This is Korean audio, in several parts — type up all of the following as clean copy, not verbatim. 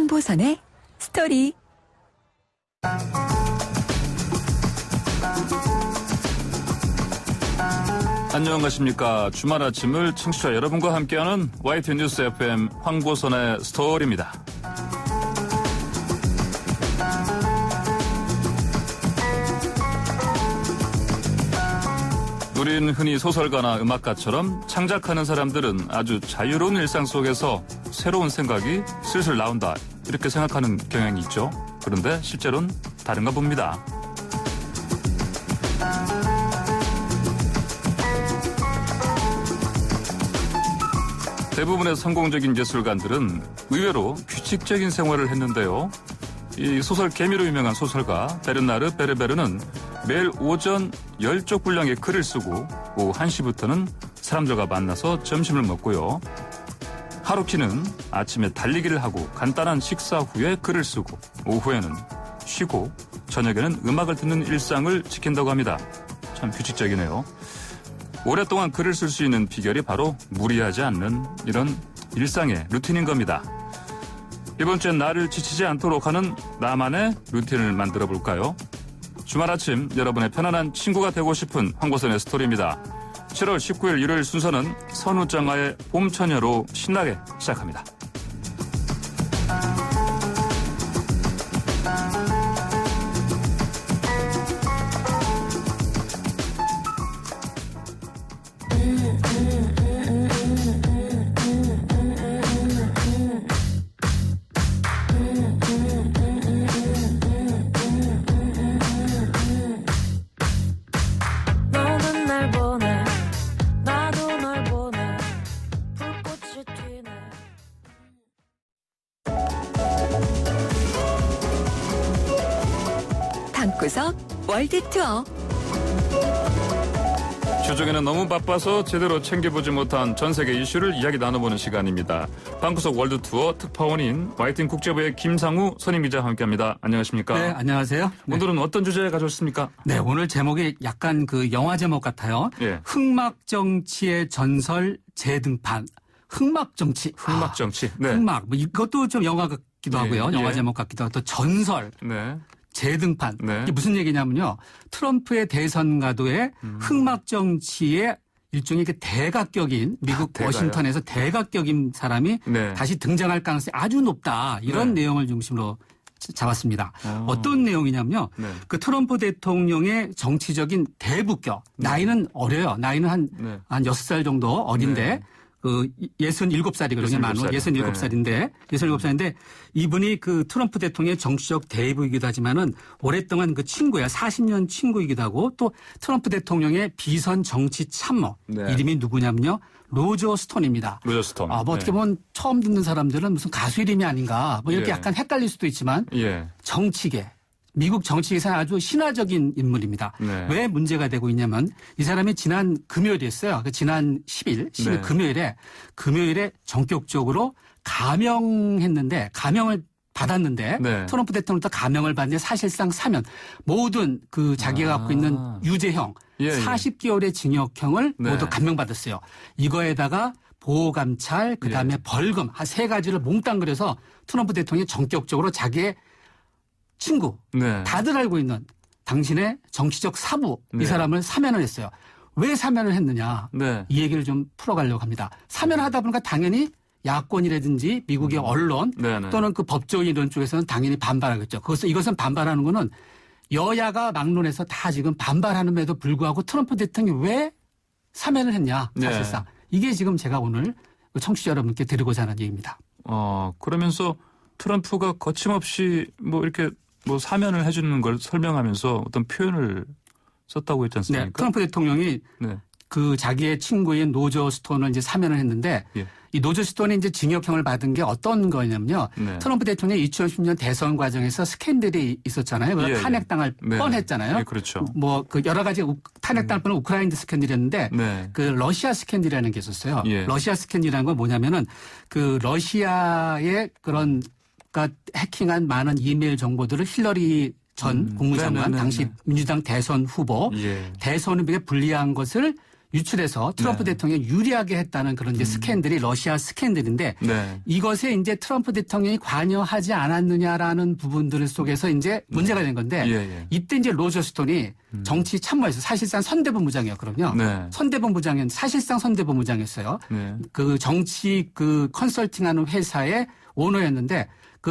황보선의 스토리. 안녕하십니까. 주말 아침을 청취자 여러분과 함께하는 YTN 뉴스 FM 황보선의 스토리입니다. 우린 흔히 소설가나 음악가처럼 창작하는 사람들은 아주 자유로운 일상 속에서 새로운 생각이 슬슬 나온다, 이렇게 생각하는 경향이 있죠. 그런데 실제로는 다른가 봅니다. 대부분의 성공적인 예술가들은 의외로 규칙적인 생활을 했는데요. 이 소설 개미로 유명한 소설가 베르나르 베르베르는 매일 오전 10쪽 분량의 글을 쓰고 오후 1시부터는 사람들과 만나서 점심을 먹고요. 하루키는 아침에 달리기를 하고 간단한 식사 후에 글을 쓰고 오후에는 쉬고 저녁에는 음악을 듣는 일상을 지킨다고 합니다. 참 규칙적이네요. 오랫동안 글을 쓸 수 있는 비결이 바로 무리하지 않는 이런 일상의 루틴인 겁니다. 이번 주엔 나를 지치지 않도록 하는 나만의 루틴을 만들어 볼까요? 주말 아침 여러분의 편안한 친구가 되고 싶은 황보선의 스토리입니다. 7월 19일 일요일 순서는 선우정아의 봄처녀로 신나게 시작합니다. 방구석 월드투어. 주중에는 너무 바빠서 제대로 챙겨보지 못한 전세계 이슈를 이야기 나눠보는 시간입니다. 방구석 월드투어 특파원인 YTN 국제부의 김상우 선임기자와 함께합니다. 안녕하십니까? 네, 안녕하세요. 오늘은 어떤 주제 가져오셨습니까? 네, 오늘 제목이 약간 그 영화 제목 같아요. 예. 흑막정치의 전설 재등판. 흑막정치. 흑막정치. 네. 흑막. 뭐 이것도 좀 영화 같기도 하고요. 영화 제목 같기도 하고. 또 전설. 네. 재등판. 네. 이게 무슨 얘기냐면요. 트럼프의 대선 가도에 흑막정치의 일종의 그 대각격인 미국 워싱턴에서 대각격인 사람이 네. 다시 등장할 가능성이 아주 높다. 이런 네. 내용을 중심으로 잡았습니다. 어떤 내용이냐면요. 네. 그 트럼프 대통령의 정치적인 대북격. 나이는 어려요. 나이는 한 6살 정도 어린데 네. 그 67살이거든요. 만으로 67살인데 67살인데 이분이 그 트럼프 대통령의 정치적 대부이기도 하지만은 오랫동안 그 친구야. 40년 친구이기도 하고 또 트럼프 대통령의 비선 정치 참모. 네. 이름이 누구냐면요. 로저 스톤입니다. 로저 스톤. 뭐 어떻게 보면 처음 듣는 사람들은 무슨 가수 이름이 아닌가 뭐 이렇게 예. 약간 헷갈릴 수도 있지만 예. 정치계. 미국 정치계에서 아주 신화적인 인물입니다. 네. 왜 문제가 되고 있냐면 이 사람이 지난 금요일이었어요. 지난 10일 네. 금요일에 전격적으로 감형했는데 감형을 받았는데 네. 트럼프 대통령부터 감형을 받는데 사실상 사면 모든 그 자기가 갖고 있는 유죄형 40개월의 징역형을 네. 모두 감형받았어요. 이거에다가 보호감찰 그다음에 벌금 한 3가지를 몽땅 그려서 트럼프 대통령이 전격적으로 자기의 친구, 다들 알고 있는 당신의 정치적 사부, 이 사람을 사면을 했어요. 왜 사면을 했느냐, 이 얘기를 좀 풀어가려고 합니다. 사면을 하다 보니까 당연히 야권이라든지 미국의 언론 또는 그 법조인 이런 쪽에서는 당연히 반발하겠죠. 이것은 반발하는 거는 여야가 막론해서 다 지금 반발하는데도 불구하고 트럼프 대통령이 왜 사면을 했냐, 사실상. 이게 지금 제가 오늘 청취자 여러분께 드리고자 하는 얘기입니다. 그러면서 트럼프가 거침없이 뭐 이렇게 뭐 사면을 해주는 걸 설명하면서 어떤 표현을 썼다고 했지 않습니까? 네, 트럼프 대통령이 그 자기의 친구인 로저 스톤을 이제 사면을 했는데 이 로저 스톤이 이제 징역형을 받은 게 어떤 거냐면요. 트럼프 대통령이 2010년 대선 과정에서 스캔들이 있었잖아요. 탄핵당할 뻔했잖아요. 그렇죠. 뭐 그 여러 가지 탄핵당할 뻔한 우크라이나 스캔들이었는데 그 러시아 스캔들이라는 게 있었어요. 러시아 스캔들이라는 건 뭐냐면은 그 러시아의 그런 그러니까 해킹한 많은 이메일 정보들을 힐러리 전 국무장관 당시 민주당 대선 후보 대선 후보에 불리한 것을 유출해서 트럼프 네. 대통령이 유리하게 했다는 그런 이제 스캔들이 러시아 스캔들인데 네. 이것에 이제 트럼프 대통령이 관여하지 않았느냐라는 부분들 속에서 이제 문제가 된 건데 예. 이때 이제 로저 스톤이 정치 참모에서 사실상 선대본부장이었거든요. 네. 사실상 선대본부장이었어요. 네. 그 정치 그 컨설팅하는 회사의 오너였는데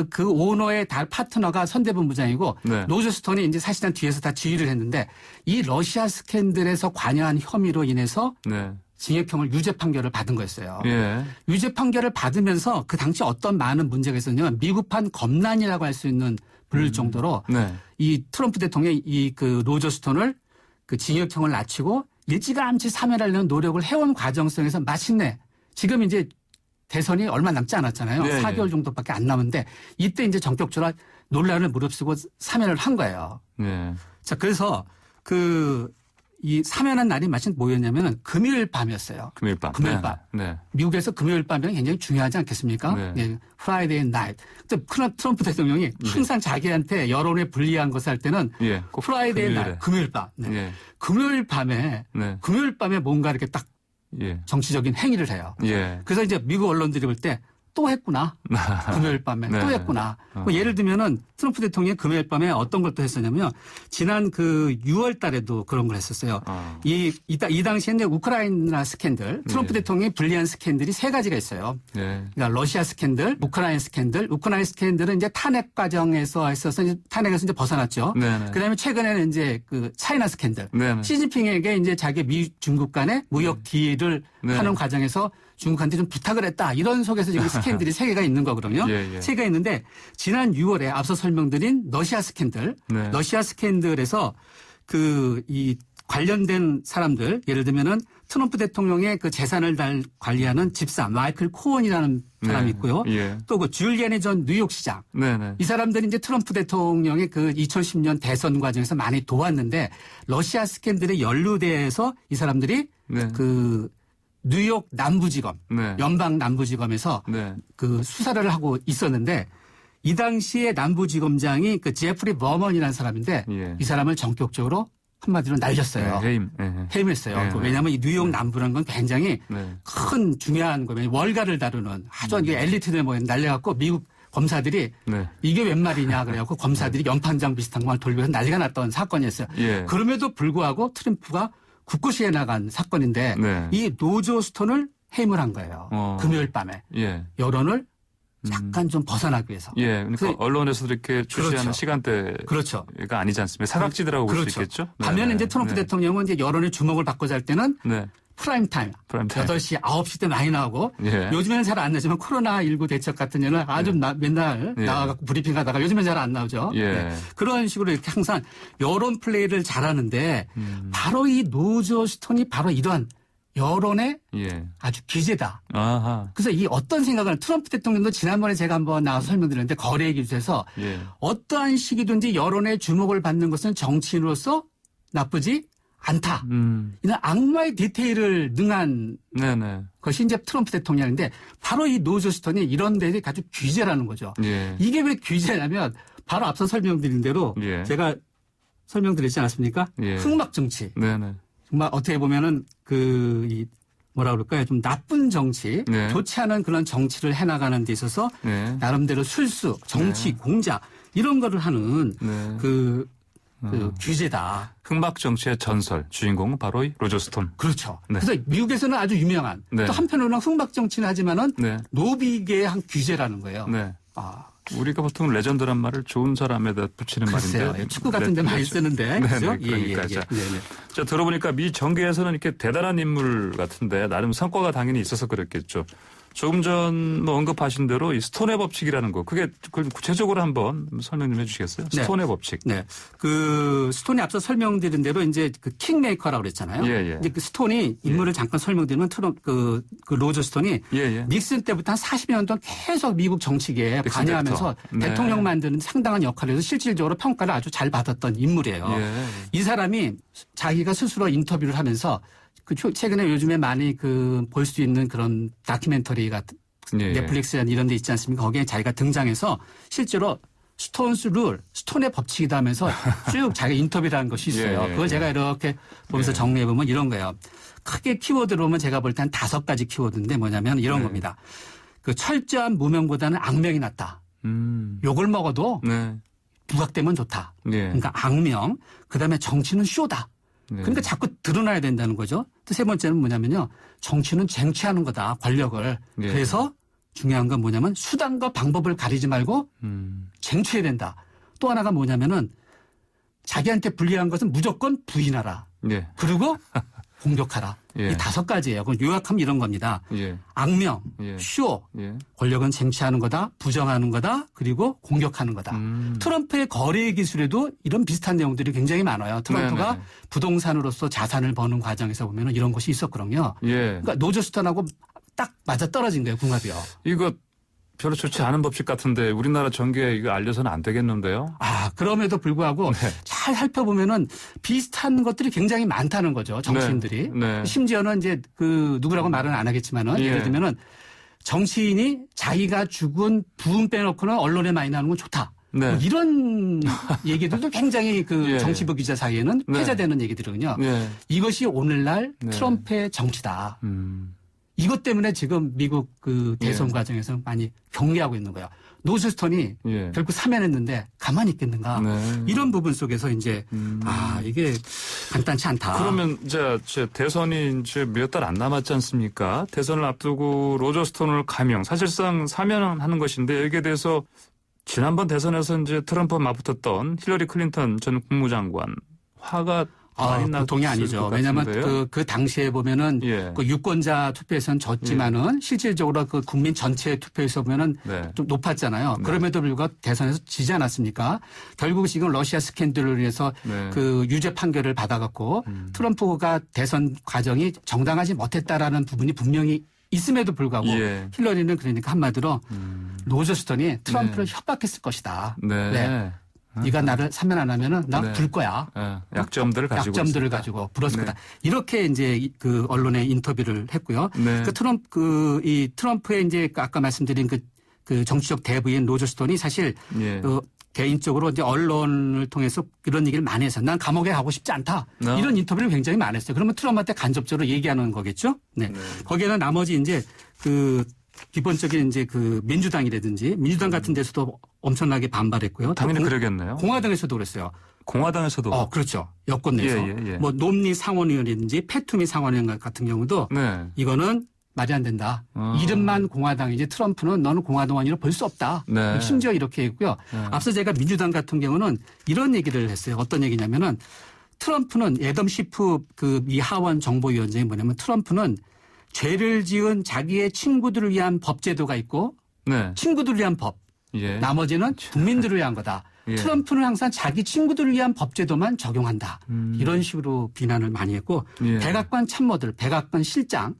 그 오너의 파트너가 선대본부장이고 네. 로저 스톤이 이제 사실상 뒤에서 다 지휘를 했는데 이 러시아 스캔들에서 관여한 혐의로 인해서 네. 징역형을 유죄 판결을 받은 거였어요. 예. 유죄 판결을 받으면서 그 당시 어떤 많은 문제가 있었냐면 미국판 검난이라고 할 수 있는 부를 정도로 네. 이 트럼프 대통령이 이 그 로저 스톤을 그 징역형을 낮추고 일찌감치 사면하려는 노력을 해온 과정 속에서 마침내 지금 이제 대선이 얼마 남지 않았잖아요. 네, 4개월 네. 정도밖에 안 남은데 이때 이제 전격적으로 논란을 무릅쓰고 사면을 한 거예요. 네. 자, 그래서 이 사면한 날이 마침 뭐였냐면은 금요일 밤이었어요. 금요일 밤. 금요일 밤. 네. 미국에서 금요일 밤이 굉장히 중요하지 않겠습니까? 네. 예, Friday night. 근데 트럼프 대통령이 항상 자기한테 여론에 불리한 것을 할 때는 예. 꼭 Friday 금요일에. night, 금요일 밤. 네. 예. 금요일 밤에 뭔가 이렇게 딱 예. 정치적인 행위를 해요. 예. 그래서 이제 미국 언론들이 볼 때 또 했구나. 금요일 밤에 네. 또 했구나. 뭐 예를 들면은 트럼프 대통령이 금요일 밤에 어떤 걸 또 했었냐면요. 지난 그 6월 달에도 그런 걸 했었어요. 이 당시에 이제 우크라이나 스캔들, 트럼프 대통령이 불리한 스캔들이 세 가지가 있어요. 예. 그러니까 러시아 스캔들, 우크라이나 스캔들은 이제 탄핵 과정에서 했어서 이제 탄핵에서 이제 벗어났죠. 네네. 그다음에 최근에는 이제 그 차이나 스캔들. 네네. 시진핑에게 이제 자기 중국 간의 무역 딜을 네. 하는 과정에서 중국한테 좀 부탁을 했다. 이런 속에서 지금 스캔들이 세 개가 있는 거거든요. 예. 세 개가 있는데 지난 6월에 앞서 설명드린 러시아 스캔들, 네. 러시아 스캔들에서 이 관련된 사람들, 예를 들면은 트럼프 대통령의 그 재산을 관리하는 집사 마이클 코언이라는 사람이 네. 있고요. 예. 또 그 줄리아니 전 뉴욕시장. 네네. 이 사람들이 이제 트럼프 대통령의 그 2010년 대선 과정에서 많이 도왔는데 러시아 스캔들에 연루돼서 이 사람들이 네. 그 뉴욕 남부지검, 네. 연방 남부지검에서 네. 그 수사를 하고 있었는데 이 당시에 남부지검장이 그 제프리 버먼이라는 사람인데 예. 이 사람을 전격적으로 한마디로 날렸어요. 해임. 해임했어요. 네. 왜냐하면 이 뉴욕 남부라는 건 굉장히 네. 큰 중요한 거예요. 월가를 다루는 아주 엘리트들 모여 날려갖고 미국 검사들이 네. 이게 웬 말이냐 그래갖고 검사들이 연판장 비슷한 걸 돌려서 난리가 났던 사건이었어요. 예. 그럼에도 불구하고 트럼프가 굳굳이 해나간 사건인데 네. 이 로저 스톤을 해임을 한 거예요. 금요일 밤에. 예. 여론을 약간 좀 벗어나기 위해서. 예. 그러니까 그래서 언론에서도 이렇게 출시하는 그렇죠. 시간대가 그렇죠. 아니지 않습니까? 사각지대라고 볼 수 그렇죠. 있겠죠? 네. 반면에 이제 트럼프 대통령은 이제 여론의 주목을 받고자 할 때는 네. 프라임 타임. 8시, 9시 때 많이 나오고 예. 요즘에는 잘 안 나지만 코로나19 대책 같은 경우는 아주 맨날 예. 나와갖고 브리핑 하다가 요즘엔 잘 안 나오죠. 예. 네. 그런 식으로 이렇게 항상 여론 플레이를 잘하는데 바로 이 로저 스톤이 바로 이러한 여론의 예. 아주 기재다. 아하. 그래서 이 어떤 생각을 트럼프 대통령도 지난번에 제가 한번 나와서 설명드렸는데 거래의 기준에서 예. 어떠한 시기든지 여론의 주목을 받는 것은 정치인으로서 나쁘지 않다. 이런 악마의 디테일을 능한 네네. 것이 이제 트럼프 대통령인데 바로 이 로저 스톤이 이런 데에 아주 규제라는 거죠. 예. 이게 왜 규제냐면 바로 앞서 설명드린 대로 예. 제가 설명드렸지 않았습니까? 예. 흑막 정치. 네네. 정말 어떻게 보면은 뭐라 그럴까요? 좀 나쁜 정치, 네. 좋지 않은 그런 정치를 해나가는 데 있어서 네. 나름대로 술수, 정치, 공작 이런 거를 하는 네. 그 규제다. 흑막 정치의 전설 주인공은 바로 이 로저 스톤. 그렇죠. 네. 그래서 미국에서는 아주 유명한 네. 또 한편으로는 흑막 정치는 하지만은 네. 노비계의 한 규제라는 거예요. 네. 아, 우리가 보통 레전드란 말을 좋은 사람에다 붙이는 글쎄요. 말인데. 축구 같은 데 많이 쓰는데. 네, 그죠? 네, 그러니까. 자, 네네. 자, 들어보니까 미 정계에서는 이렇게 대단한 인물 같은데 나름 성과가 당연히 있어서 그랬겠죠. 조금 전 언급하신 대로 이 스톤의 법칙이라는 거. 그걸 구체적으로 한번 설명 좀 해주시겠어요? 네. 스톤의 법칙. 네. 그 스톤이 앞서 설명드린 대로 이제 그 킹메이커라고 그랬잖아요. 예, 예. 이제 그 스톤이 인물을 잠깐 설명드리면 그 로저 스톤이 예, 예. 닉슨 때부터 한 40년 동안 계속 미국 정치계에 닉슨 관여하면서 때부터. 네. 대통령 만드는 상당한 역할을 해서 실질적으로 평가를 아주 잘 받았던 인물이에요. 예. 이 사람이 자기가 스스로 인터뷰를 하면서 최근에 요즘에 많이 볼 수 있는 그런 다큐멘터리 같은 예. 넷플릭스 이런 데 있지 않습니까? 거기에 자기가 등장해서 실제로 스톤스 룰, 스톤의 법칙이다 하면서 쭉 자기 인터뷰를 한 것이 있어요. 예, 예, 그걸 제가 이렇게 보면서 예. 정리해보면 이런 거예요. 크게 키워드로 보면 제가 볼 때 한 5가지 키워드인데 뭐냐면 이런 네. 겁니다. 그 철저한 무명보다는 악명이 낫다. 욕을 먹어도 네. 부각되면 좋다. 예. 그러니까 악명, 그다음에 정치는 쇼다. 네. 그러니까 자꾸 드러나야 된다는 거죠. 또 세 번째는 뭐냐면요. 정치는 쟁취하는 거다. 권력을. 예. 그래서 중요한 건 뭐냐면 수단과 방법을 가리지 말고 쟁취해야 된다. 또 하나가 뭐냐면은 자기한테 불리한 것은 무조건 부인하라. 예. 그리고 공격하라. 예. 이 5가지예요. 그럼 요약하면 이런 겁니다. 예. 악명, 예. 쇼, 예. 권력은 쟁취하는 거다, 부정하는 거다, 그리고 공격하는 거다. 트럼프의 거래 기술에도 이런 비슷한 내용들이 굉장히 많아요. 트럼프가 네네. 부동산으로서 자산을 버는 과정에서 보면 이런 것이 있었거든요. 예. 그러니까 노조스턴하고 딱 맞아 떨어진 거예요, 궁합이요. 이거 별로 좋지 않은 법칙 같은데 우리나라 정계에 이거 알려서는 안 되겠는데요? 그럼에도 불구하고 네. 잘 살펴보면은 비슷한 것들이 굉장히 많다는 거죠, 정치인들이. 네. 심지어는 이제 그 누구라고 말은 안 하겠지만은 예. 예를 들면은 정치인이 자기가 죽은 부흥 빼놓고는 언론에 많이 나오는 건 좋다. 네. 뭐 이런 얘기들도 굉장히 그 예. 정치부 기자 사이에는 네. 회자되는 얘기들이거든요. 예. 이것이 오늘날 네. 트럼프의 정치다. 음. 이것 때문에 지금 미국 그 대선 예. 과정에서 많이 경계하고 있는 거예요. 노스스턴이 예. 결국 사면했는데 가만히 있겠는가. 네. 이런 부분 속에서 이제 이게 간단치 않다. 그러면 이제 대선이 이제 몇 달 안 남았지 않습니까? 대선을 앞두고 로저 스톤을 감형, 사실상 사면하는 것인데 여기에 대해서 지난번 대선에서 이제 트럼프와 맞붙었던 힐러리 클린턴 전 국무장관 화가 많이 났을 보통이 아니죠. 것 왜냐하면 같은데요. 그 당시에 보면은 예. 그 유권자 투표에서는 졌지만은 실질적으로 그 국민 전체 투표에서 보면은 네. 좀 높았잖아요. 네. 그럼에도 불구하고 대선에서 지지 않았습니까? 결국 지금 러시아 스캔들을 위해서 네. 그 유죄 판결을 받아갖고 트럼프가 대선 과정이 정당하지 못했다라는 부분이 분명히 있음에도 불구하고 예. 힐러리는 그러니까 한마디로 노저스턴이 트럼프를 협박했을 것이다. 네. 네가 나를 사면 안 하면은 나 네. 불 거야. 예. 약점들을 가지고 약점들을 있습니다. 가지고 불었을 네. 거다. 이렇게 이제 그 언론에 인터뷰를 했고요. 네. 이 트럼프의 이제 아까 말씀드린 그 정치적 대부인 로저 스톤이 사실 예. 개인적으로 이제 언론을 통해서 이런 얘기를 많이 해서 난 감옥에 가고 싶지 않다. 이런 인터뷰를 굉장히 많이 했어요. 그러면 트럼프한테 간접적으로 얘기하는 거겠죠. 네. 거기에는 나머지 이제 그 기본적인 이제 그 민주당이라든지 민주당 같은 데서도 엄청나게 반발했고요. 당연히 그러겠네요. 공화당에서도 그랬어요. 공화당에서도. 그렇죠. 여권 내에서. 예. 뭐 롬니 상원의원이든지 패투미 상원의원 같은 경우도 네. 이거는 말이 안 된다. 이름만 공화당이지 트럼프는 너는 공화당원이라 볼 수 없다. 네. 심지어 이렇게 했고요. 앞서 제가 민주당 같은 경우는 이런 얘기를 했어요. 어떤 얘기냐면은 트럼프는 애덤 시프 그 미 하원 정보위원장이 뭐냐면 트럼프는 죄를 지은 자기의 친구들을 위한 법제도가 있고 네. 친구들을 위한 법. 예. 나머지는 국민들을 위한 거다. 예. 트럼프는 항상 자기 친구들을 위한 법제도만 적용한다. 이런 식으로 비난을 많이 했고 예. 백악관 참모들, 백악관 실장,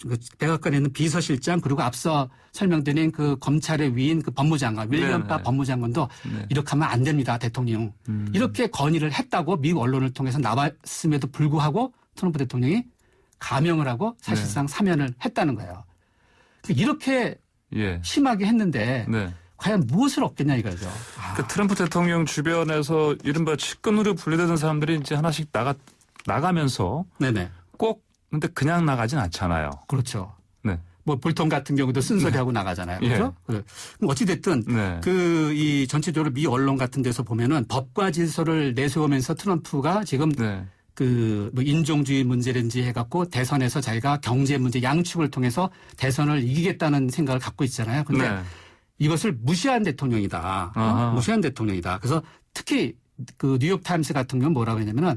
그 백악관에 있는 비서실장 그리고 앞서 설명드린 그 검찰의 위인 그 법무장관 윌리엄 바 네네. 법무장관도 네. 이렇게 하면 안 됩니다. 대통령. 이렇게 건의를 했다고 미국 언론을 통해서 나왔음에도 불구하고 트럼프 대통령이 감형을 하고 사실상 사면을 했다는 거예요. 이렇게 예. 심하게 했는데 네. 과연 무엇을 얻겠냐 이거죠. 그 트럼프 대통령 주변에서 이른바 측근으로 분류되는 사람들이 이제 하나씩 나가면서 네네. 꼭 근데 그냥 나가진 않잖아요. 그렇죠. 네. 뭐 볼턴 같은 경우도 쓴소리하고 나가잖아요. 그렇죠? 그럼 어찌됐든 네. 이 전체적으로 미 언론 같은 데서 보면은 법과 질서를 내세우면서 트럼프가 지금 네. 뭐 인종주의 문제든지 해갖고 대선에서 자기가 경제 문제 양축을 통해서 대선을 이기겠다는 생각을 갖고 있잖아요. 근데 네. 이것을 무시한 대통령이다. 무시한 대통령이다. 그래서 특히 그 뉴욕타임스 같은 경우는 뭐라고 했냐면은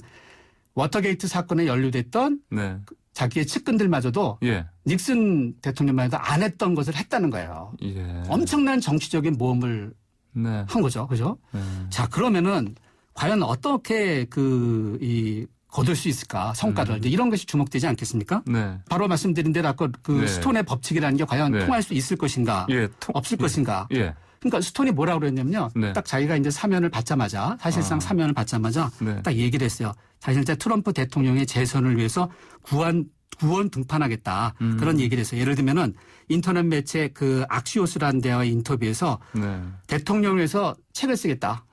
워터게이트 사건에 연루됐던 네. 자기의 측근들마저도 예. 닉슨 대통령마저도 안 했던 것을 했다는 거예요. 예. 엄청난 정치적인 모험을 네. 한 거죠. 그죠? 네. 자, 그러면은 과연 어떻게 거둘 수 있을까? 성과를. 이제 이런 것이 주목되지 않겠습니까? 네. 바로 말씀드린 대로 아까 그 네. 스톤의 법칙이라는 게 과연 네. 통할 수 있을 것인가? 예. 없을 것인가? 예. 그러니까 스톤이 뭐라고 그랬냐면요. 네. 딱 자기가 이제 사면을 받자마자 사실상 사면을 받자마자 네. 딱 얘기를 했어요. 사실 이제 트럼프 대통령의 재선을 위해서 구한 구원 등판하겠다. 그런 얘기를 했어요. 예를 들면은 인터넷 매체 그 악시오스라는 데와의 인터뷰에서 네. 대통령을 위해서 책을 쓰겠다.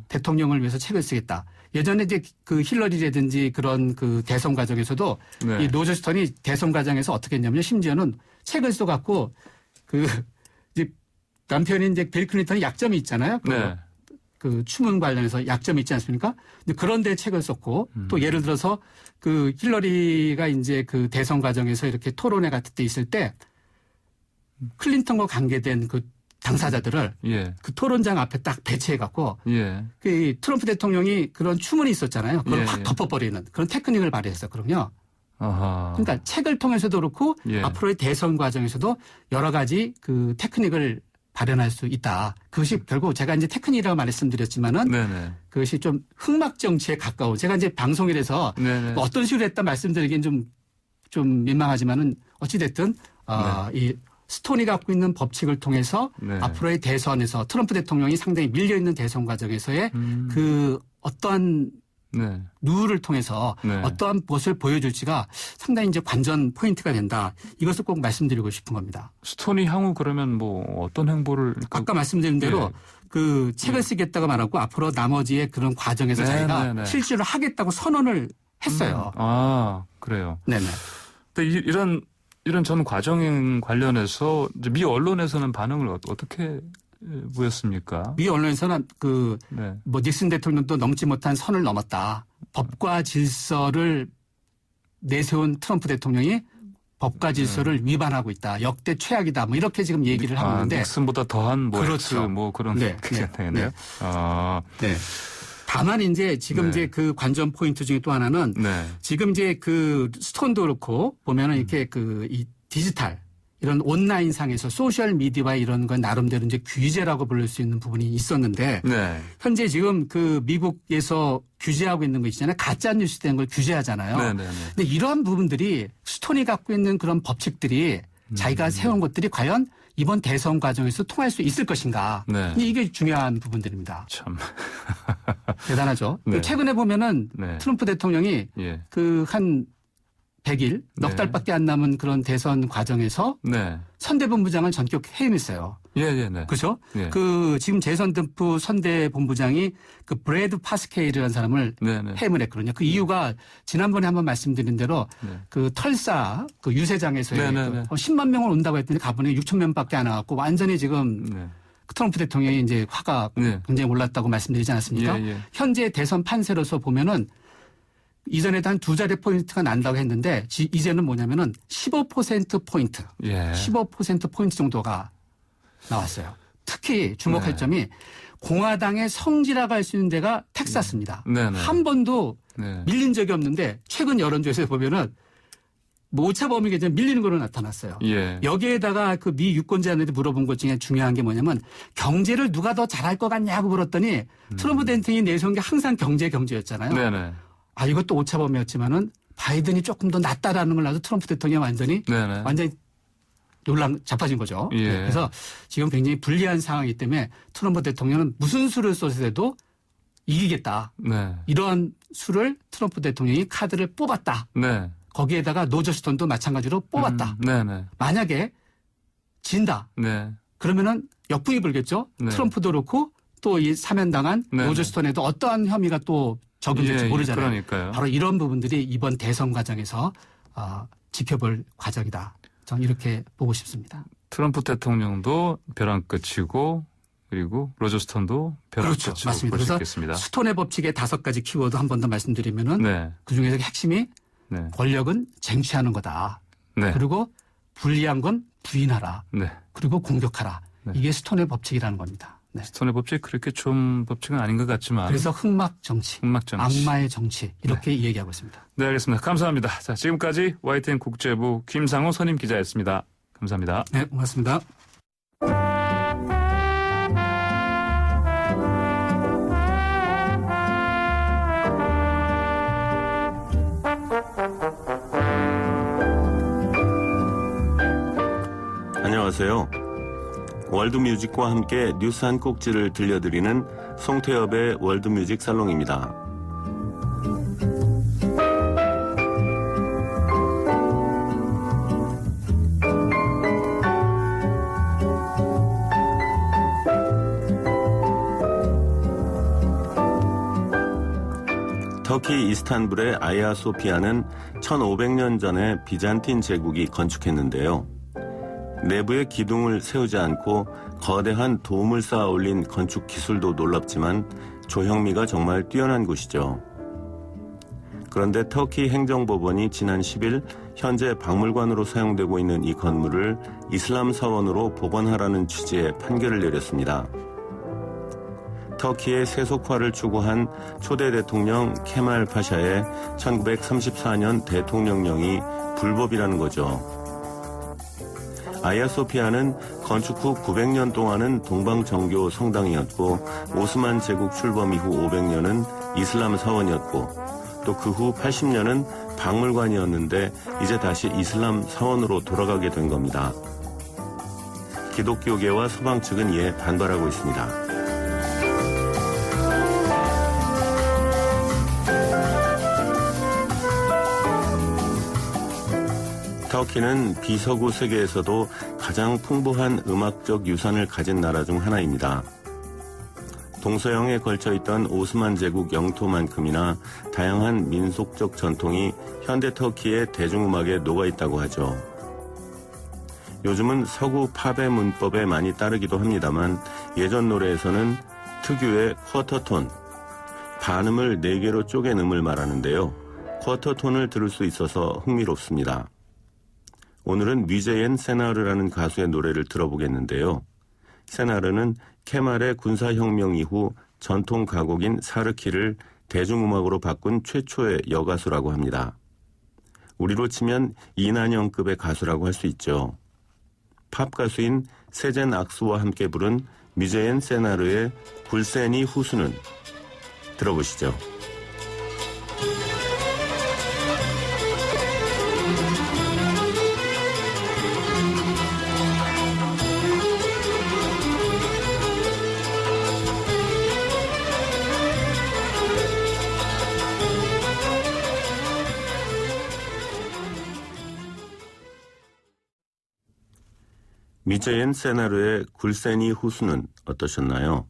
대통령을 위해서 책을 쓰겠다. 예전에 이제 그 힐러리라든지 그런 그 대선 과정에서도 네. 이 로저 스톤이 대선 과정에서 어떻게 했냐면요. 심지어는 책을 써갖고 그 이제 남편인 이제 빌 클린턴이 약점이 있잖아요. 네. 그 추문 관련해서 약점이 있지 않습니까? 근데 그런데 책을 썼고 또 예를 들어서 그 힐러리가 이제 그 대선 과정에서 이렇게 토론회 같은 데 있을 때 클린턴과 관계된 그 당사자들을 예. 그 토론장 앞에 딱 배치해갖고 예. 그 트럼프 대통령이 그런 추문이 있었잖아요. 그걸 예, 확 예. 덮어버리는 그런 테크닉을 발휘했었거든요. 아하. 그러니까 책을 통해서도 그렇고 예. 앞으로의 대선 과정에서도 여러 가지 그 테크닉을 발현할 수 있다. 그것이 결국 제가 이제 테크닉이라고 말씀드렸지만은 네네. 그것이 좀 흑막 정치에 가까운 제가 이제 방송이라서 네네. 뭐 어떤 식으로 했다 말씀드리긴 좀 민망하지만은 어찌됐든 이 스톤이 갖고 있는 법칙을 통해서 네. 앞으로의 대선에서 트럼프 대통령이 상당히 밀려있는 대선 과정에서의 그 어떠한 네. 룰을 통해서 네. 어떠한 것을 보여줄지가 상당히 이제 관전 포인트가 된다. 이것을 꼭 말씀드리고 싶은 겁니다. 스톤이 향후 그러면 뭐 어떤 행보를 아까 말씀드린 대로 예. 그 책을 쓰겠다고 말하고 앞으로 나머지의 그런 과정에서 네, 자기가 네, 네. 실제로 하겠다고 선언을 했어요. 아, 그래요. 네네. 근데 이런 전 과정 관련해서 이제 미 언론에서는 반응을 어떻게 보였습니까? 미 언론에서는 그 네. 뭐 닉슨 대통령도 넘지 못한 선을 넘었다. 법과 질서를 내세운 트럼프 대통령이 법과 질서를 위반하고 있다. 역대 최악이다. 뭐 이렇게 지금 얘기를 하고 있는데. 닉슨보다 더한 뭐 그렇죠. X 뭐 그런 네, 그게 네, 되겠네요. 네. 아, 네. 다만 이제 지금 네. 이제 그 관전 포인트 중에 또 하나는 네. 지금 이제 그 스톤도 그렇고 보면은 이렇게 그 이 디지털 이런 온라인상에서 소셜 미디어와 이런 건 나름대로 이제 규제라고 부를 수 있는 부분이 있었는데 네. 현재 지금 그 미국에서 규제하고 있는 거 있잖아요. 가짜 뉴스 된 걸 규제하잖아요. 네, 네, 네. 근데 이러한 부분들이 스톤이 갖고 있는 그런 법칙들이 자기가 세운 것들이 과연 이번 대선 과정에서 통할 수 있을 것인가. 네. 이게 중요한 부분들입니다. 참. 대단하죠. 네. 최근에 보면은 네. 트럼프 대통령이 예. 그 한 100일, 넉 네. 달밖에 안 남은 그런 대선 과정에서 네. 선대본부장을 전격 해임했어요. 예, 예, 네. 그렇죠? 예. 그 지금 재선 듬프 선대본부장이 그 브래드 파스케일이라는 사람을 네, 네. 해임을 했거든요. 그 이유가 지난번에 한번 말씀드린 대로 네. 그 털사 그 유세장에서의 네, 네, 그 네. 10만 명을 온다고 했더니 가보니 6천 명밖에 안 와갖고 완전히 지금 네. 트럼프 대통령이 이제 화가 네. 굉장히 올랐다고 말씀드리지 않았습니까? 예, 예. 현재 대선 판세로서 보면은 이전에도 한 2자리 포인트가 난다고 했는데 이제는 뭐냐면은 15%포인트, 예. 15%포인트 정도가 나왔어요. 특히 주목할 네. 점이 공화당의 성지라고 할 수 있는 데가 텍사스입니다. 네, 네. 한 번도 네. 밀린 적이 없는데 최근 여론조사에서 보면은 뭐 오차 범위 계정 밀리는 거로 나타났어요. 예. 여기에다가 그 미 유권자들한테 물어본 것 중에 중요한 게 뭐냐면 경제를 누가 더 잘할 것 같냐고 물었더니 트럼프 대통령이 내세운 게 항상 경제였잖아요. 네네. 아 이것도 오차 범위였지만은 바이든이 조금 더 낫다라는 걸 알아서 트럼프 대통령이 완전히 놀랑 자빠진 거죠. 예. 네, 그래서 지금 굉장히 불리한 상황이기 때문에 트럼프 대통령은 무슨 수를 써서도 이기겠다. 네. 이러한 수를 트럼프 대통령이 카드를 뽑았다. 네. 거기에다가 로저 스톤도 마찬가지로 뽑았다. 네네. 만약에 진다. 네. 그러면은 역풍이 불겠죠. 네. 트럼프도 그렇고 또 이 사면당한 네. 로저 스톤에도 어떠한 혐의가 또 적용될지 예, 모르잖아요. 그러니까요. 바로 이런 부분들이 이번 대선 과정에서 지켜볼 과정이다. 저는 이렇게 보고 싶습니다. 트럼프 대통령도 벼랑 끝이고 그리고 로저 스톤도 벼랑 그렇죠. 끝으로 맞습니다. 볼 수 그래서 있겠습니다. 스톤의 법칙의 5가지 키워드 한 번 더 말씀드리면은 네. 그중에서 핵심이 네. 권력은 쟁취하는 거다. 네. 그리고 불리한 건 부인하라. 네. 그리고 공격하라. 네. 이게 스톤의 법칙이라는 겁니다. 네. 스톤의 법칙이 그렇게 좋은 법칙은 아닌 것 같지만. 그래서 흑막 정치, 정치. 악마의 정치 이렇게 얘기하고 있습니다. 네, 알겠습니다. 감사합니다. 자, 지금까지 YTN 국제부 김상호 선임 기자였습니다. 감사합니다. 네, 고맙습니다. 안녕하세요. 월드뮤직과 함께 뉴스 한 꼭지를 들려드리는 송태엽의 월드뮤직 살롱입니다. 터키 이스탄불의 아야 소피아는 1500년 전에 비잔틴 제국이 건축했는데요. 내부에 기둥을 세우지 않고 거대한 돔을 쌓아 올린 건축 기술도 놀랍지만 조형미가 정말 뛰어난 곳이죠. 그런데 터키 행정법원이 지난 10일 현재 박물관으로 사용되고 있는 이 건물을 이슬람 사원으로 복원하라는 취지의 판결을 내렸습니다. 터키의 세속화를 추구한 초대 대통령 케말 파샤의 1934년 대통령령이 불법이라는 거죠. 아야소피아는 건축 후 900년 동안은 동방정교 성당이었고 오스만 제국 출범 이후 500년은 이슬람 사원이었고 또 그 후 80년은 박물관이었는데 이제 다시 이슬람 사원으로 돌아가게 된 겁니다. 기독교계와 서방 측은 이에 반발하고 있습니다. 터키는 비서구 세계에서도 가장 풍부한 음악적 유산을 가진 나라 중 하나입니다. 동서양에 걸쳐있던 오스만 제국 영토만큼이나 다양한 민속적 전통이 현대 터키의 대중음악에 녹아있다고 하죠. 요즘은 서구 팝의 문법에 많이 따르기도 합니다만 예전 노래에서는 특유의 쿼터톤, 반음을 4개로 쪼갠 음을 말하는데요. 쿼터톤을 들을 수 있어서 흥미롭습니다. 오늘은 미제옌 세나르라는 가수의 노래를 들어보겠는데요. 세나르는 케말의 군사혁명 이후 전통 가곡인 사르키를 대중음악으로 바꾼 최초의 여가수라고 합니다. 우리로 치면 이난영급의 가수라고 할 수 있죠. 팝 가수인 세젠 악수와 함께 부른 미제옌 세나르의 굴세니 후수는 들어보시죠. 미제옌 세나르의 굴세니 후수는 어떠셨나요?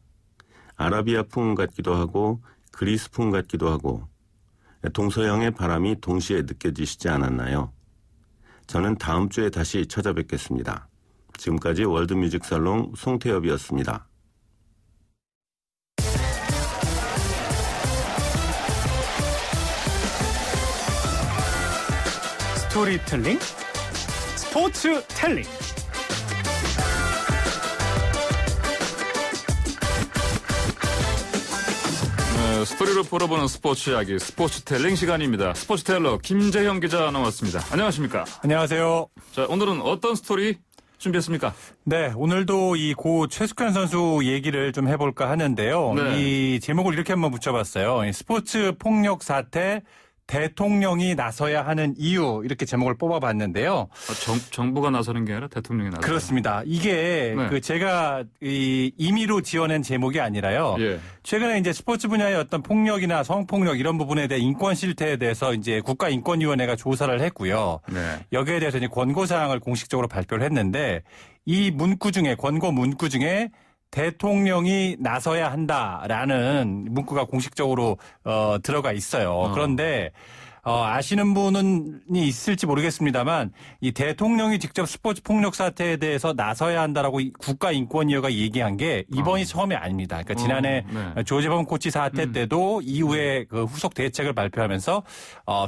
아라비아풍 같기도 하고 그리스풍 같기도 하고 동서양의 바람이 동시에 느껴지시지 않았나요? 저는 다음 주에 다시 찾아뵙겠습니다. 지금까지 월드뮤직살롱 송태엽이었습니다. 스토리텔링, 스포츠텔링. 스토리로 풀어보는 스포츠 이야기, 스포츠텔링 시간입니다. 스포츠텔러 김재형 기자 나왔습니다. 안녕하십니까? 안녕하세요. 자, 오늘은 어떤 스토리 준비했습니까? 네, 오늘도 이 고 최숙현 선수 얘기를 좀 해볼까 하는데요. 네. 이 제목을 이렇게 한번 붙여봤어요. 스포츠 폭력 사태, 대통령이 나서야 하는 이유, 이렇게 제목을 뽑아봤는데요. 정부가 나서는 게 아니라 대통령이 나서는. 그렇습니다. 이게 네. 제가 임의로 지어낸 제목이 아니라요. 예. 최근에 이제 스포츠 분야의 어떤 폭력이나 성폭력 이런 부분에 대해 인권 실태에 대해서 이제 국가인권위원회가 조사를 했고요. 네. 여기에 대해서 이제 권고 사항을 공식적으로 발표를 했는데 이 문구 중에 권고 문구 중에 대통령이 나서야 한다라는 문구가 공식적으로 들어가 있어요. 그런데 아시는 분은 있을지 모르겠습니다만 이 대통령이 직접 스포츠 폭력 사태에 대해서 나서야 한다라고 국가인권위원회가 얘기한 게 이번이 처음이 아닙니다. 그러니까 지난해 네. 조재범 코치 사태 때도 이후에 그 후속 대책을 발표하면서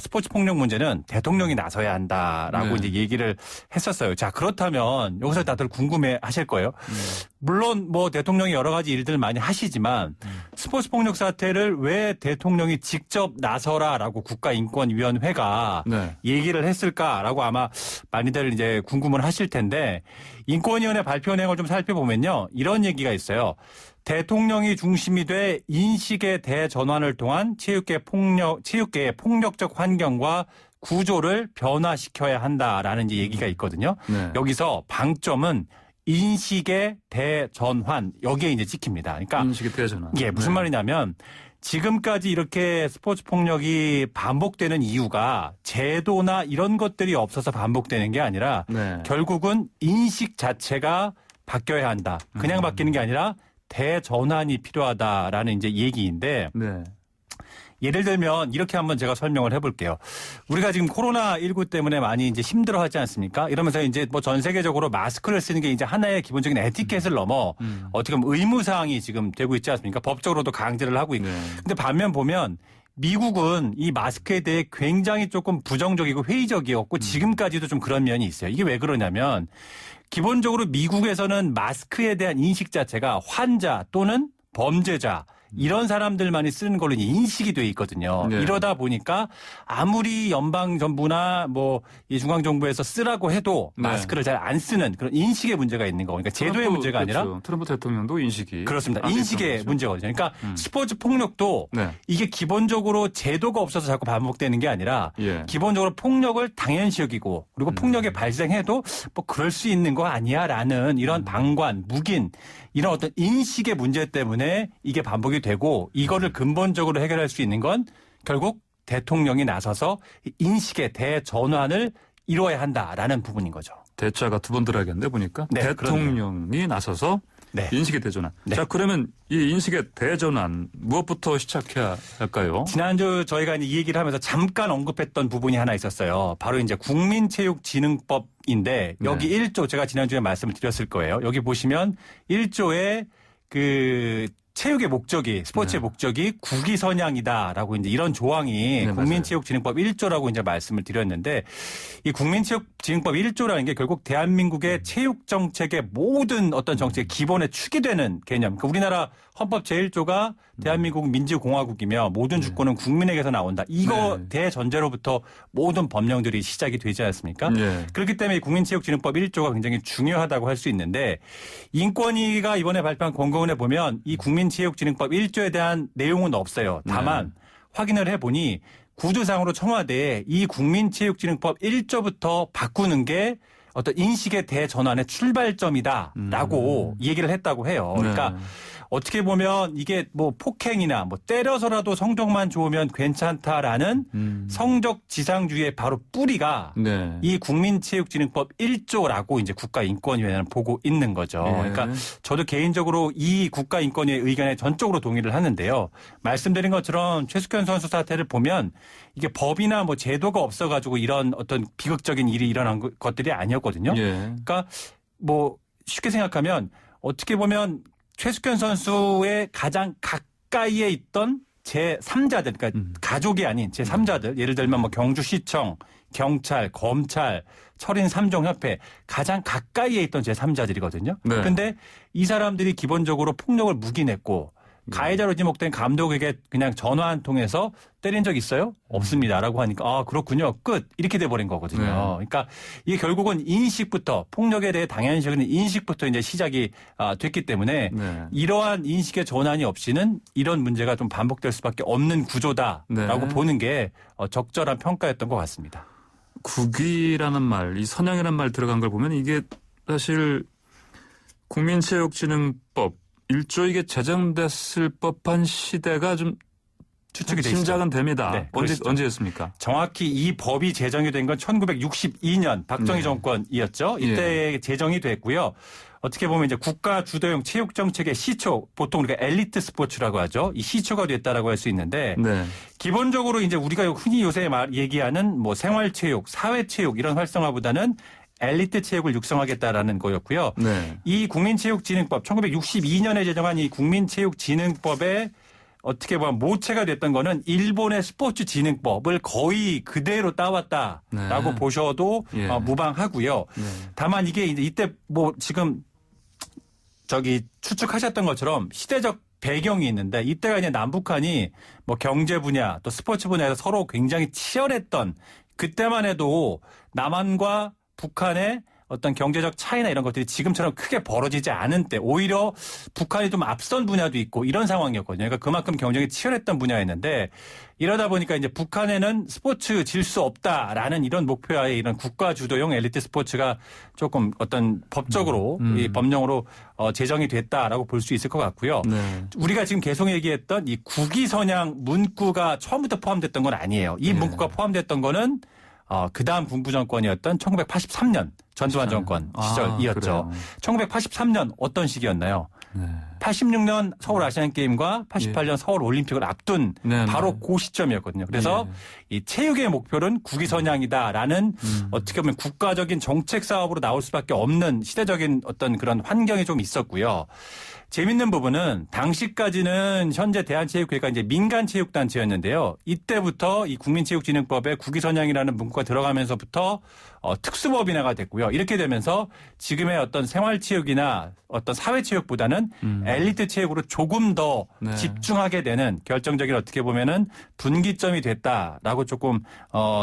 스포츠 폭력 문제는 대통령이 나서야 한다라고 네. 이제 얘기를 했었어요. 자, 그렇다면 여기서 다들 궁금해 하실 거예요. 물론 뭐 대통령이 여러 가지 일들을 많이 하시지만 스포츠 폭력 사태를 왜 대통령이 직접 나서라라고 국가인권위원회가 네. 얘기를 했을까라고 아마 많이들 이제 궁금을 하실 텐데 인권위원회 발표 내용을 좀 살펴보면요. 이런 얘기가 있어요. 대통령이 중심이 돼 인식의 대전환을 통한 체육계의 폭력적 환경과 구조를 변화시켜야 한다라는 이제 얘기가 있거든요. 네. 여기서 방점은 인식의 대전환, 여기에 이제 찍힙니다. 그러니까 인식의 대전환. 이게 무슨 말이냐면 지금까지 이렇게 스포츠 폭력이 반복되는 이유가 제도나 이런 것들이 없어서 반복되는 게 아니라 네. 결국은 인식 자체가 바뀌어야 한다. 그냥 바뀌는 게 아니라 대전환이 필요하다라는 이제 얘기인데 네. 예를 들면 이렇게 한번 제가 설명을 해볼게요. 우리가 지금 코로나19 때문에 많이 이제 힘들어하지 않습니까? 이러면서 이제 뭐 전 세계적으로 마스크를 쓰는 게 이제 하나의 기본적인 에티켓을 넘어 어떻게 보면 의무사항이 지금 되고 있지 않습니까? 법적으로도 강제를 하고 있고. 근데 반면 보면 미국은 이 마스크에 대해 굉장히 조금 부정적이고 회의적이었고 지금까지도 좀 그런 면이 있어요. 이게 왜 그러냐면 기본적으로 미국에서는 마스크에 대한 인식 자체가 환자 또는 범죄자 이런 사람들만이 쓰는 걸로 인식이 돼 있거든요. 네. 이러다 보니까 아무리 연방정부나 뭐 이 중앙정부에서 쓰라고 해도 네. 마스크를 잘 안 쓰는 그런 인식의 문제가 있는 거고 그러니까 제도의 문제가 아니라 그렇죠. 트럼프 대통령도 인식이. 그렇습니다. 인식의 문제거든요. 그러니까 스포츠 폭력도 네. 이게 기본적으로 제도가 없어서 자꾸 반복되는 게 아니라 예. 기본적으로 폭력을 당연시 여기고 그리고 폭력이 발생해도 뭐 그럴 수 있는 거 아니야라는 이런 방관, 묵인 이런 어떤 인식의 문제 때문에 이게 반복이 되고 이거를 근본적으로 해결할 수 있는 건 결국 대통령이 나서서 인식의 대전환을 이루어야 한다라는 부분인 거죠. 대자가 두 번 들어야겠는데 보니까 네, 대통령이 나서서 네. 인식의 대전환. 네. 자, 그러면 이 인식의 대전환 무엇부터 시작해야 할까요? 지난주 저희가 이 얘기를 하면서 잠깐 언급했던 부분이 하나 있었어요. 바로 이제 국민체육진흥법인데 여기 네. 1조 제가 지난주에 말씀을 드렸을 거예요. 여기 보시면 1조에 그 체육의 목적이 스포츠의 목적이 국위선양이다라고 이제 이런 조항이 네, 국민체육진흥법 1조라고 이제 말씀을 드렸는데 이 국민체육진흥법 1조라는 게 결국 대한민국의 체육 정책의 모든 어떤 정책의 기본에 축이 되는 개념. 그러니까 우리나라 헌법 제1조가 대한민국 민주공화국이며 모든 주권은 국민에게서 나온다. 이거 네. 대전제로부터 모든 법령들이 시작이 되지 않습니까? 네. 그렇기 때문에 국민체육진흥법 1조가 굉장히 중요하다고 할 수 있는데 인권위가 이번에 발표한 권고문에 보면 이 국민체육진흥법 1조에 대한 내용은 없어요. 다만 확인을 해보니 구조상으로 청와대에 이 국민체육진흥법 1조부터 바꾸는 게 어떤 인식의 대전환의 출발점이다라고 얘기를 했다고 해요. 그러니까 어떻게 보면 이게 뭐 폭행이나 뭐 때려서라도 성적만 좋으면 괜찮다라는 성적 지상주의의 바로 뿌리가 네. 이 국민체육진흥법 1조라고 이제 국가인권위원회는 보고 있는 거죠. 예. 그러니까 저도 개인적으로 이 국가인권위의 의견에 전적으로 동의를 하는데요. 말씀드린 것처럼 최숙현 선수 사태를 보면 이게 법이나 뭐 제도가 없어가지고 이런 어떤 비극적인 일이 일어난 것들이 아니었거든요. 예. 그러니까 뭐 쉽게 생각하면 어떻게 보면 최숙현 선수의 가장 가까이에 있던 제3자들, 그러니까 가족이 아닌 제3자들, 예를 들면 뭐 경주시청, 경찰, 검찰, 철인 3종 협회 가장 가까이에 있던 제3자들이거든요. 네. 그런데 이 사람들이 기본적으로 폭력을 묵인했고 가해자로 지목된 감독에게 그냥 전화 한 통해서 때린 적 있어요? 없습니다라고 하니까 아 그렇군요. 끝 이렇게 돼버린 거거든요. 네. 그러니까 이게 결국은 인식부터 폭력에 대해 당연시 여기는 인식부터 이제 시작이 됐기 때문에 네. 이러한 인식의 전환이 없이는 이런 문제가 좀 반복될 수밖에 없는 구조다라고 네. 보는 게 적절한 평가였던 것 같습니다. 국위라는 말, 이 선양이라는 말 들어간 걸 보면 이게 사실 국민체육진흥법 1조 이게 제정됐을 법한 시대가 좀 추측이 돼 있습니다. 짐작은 됩니다. 네, 언제였습니까? 정확히 이 법이 제정이 된 건 1962년 박정희 네. 정권이었죠. 이때 제정이 됐고요. 어떻게 보면 이제 국가 주도형 체육 정책의 시초, 보통 우리가 엘리트 스포츠라고 하죠. 이 시초가 됐다라고 할 수 있는데 네. 기본적으로 이제 우리가 흔히 요새 얘기하는 뭐 생활체육, 사회체육 이런 활성화보다는 엘리트 체육을 육성하겠다라는 거였고요. 네. 이 국민체육진흥법 1962년에 제정한 이 국민체육진흥법에 어떻게 보면 모체가 됐던 거는 일본의 스포츠진흥법을 거의 그대로 따왔다라고 네. 보셔도 예. 무방하고요. 네. 다만 이게 이때 뭐 지금 추측하셨던 것처럼 시대적 배경이 있는데 이때가 이제 남북한이 뭐 경제 분야 또 스포츠 분야에서 서로 굉장히 치열했던 그때만 해도 남한과 북한의 어떤 경제적 차이나 이런 것들이 지금처럼 크게 벌어지지 않은 때 오히려 북한이 좀 앞선 분야도 있고 이런 상황이었거든요. 그러니까 그만큼 경쟁이 치열했던 분야였는데 이러다 보니까 이제 북한에는 스포츠 질 수 없다라는 이런 목표하에 이런 국가 주도형 엘리트 스포츠가 조금 어떤 법적으로 이 법령으로 제정이 됐다라고 볼 수 있을 것 같고요. 네. 우리가 지금 계속 얘기했던 이 국위선양 문구가 처음부터 포함됐던 건 아니에요. 이 문구가 포함됐던 거는 그 다음 군부 정권이었던 1983년 전두환 정권 시절이었죠. 1983년 어떤 시기였나요? 네. 86년 서울 아시안 게임과 88년 서울 올림픽을 앞둔 바로 그 시점이었거든요. 그래서 이 체육의 목표는 국위선양이다라는 어떻게 보면 국가적인 정책 사업으로 나올 수밖에 없는 시대적인 어떤 그런 환경이 좀 있었고요. 재밌는 부분은 당시까지는 현재 대한체육회가 이제 민간체육단체였는데요. 이때부터 이 국민체육진흥법에 국위선양이라는 문구가 들어가면서부터 특수법인화가 됐고요. 이렇게 되면서 지금의 어떤 생활체육이나 어떤 사회체육보다는 엘리트 체육으로 조금 더 집중하게 되는 결정적인 어떻게 보면은 분기점이 됐다라고 조금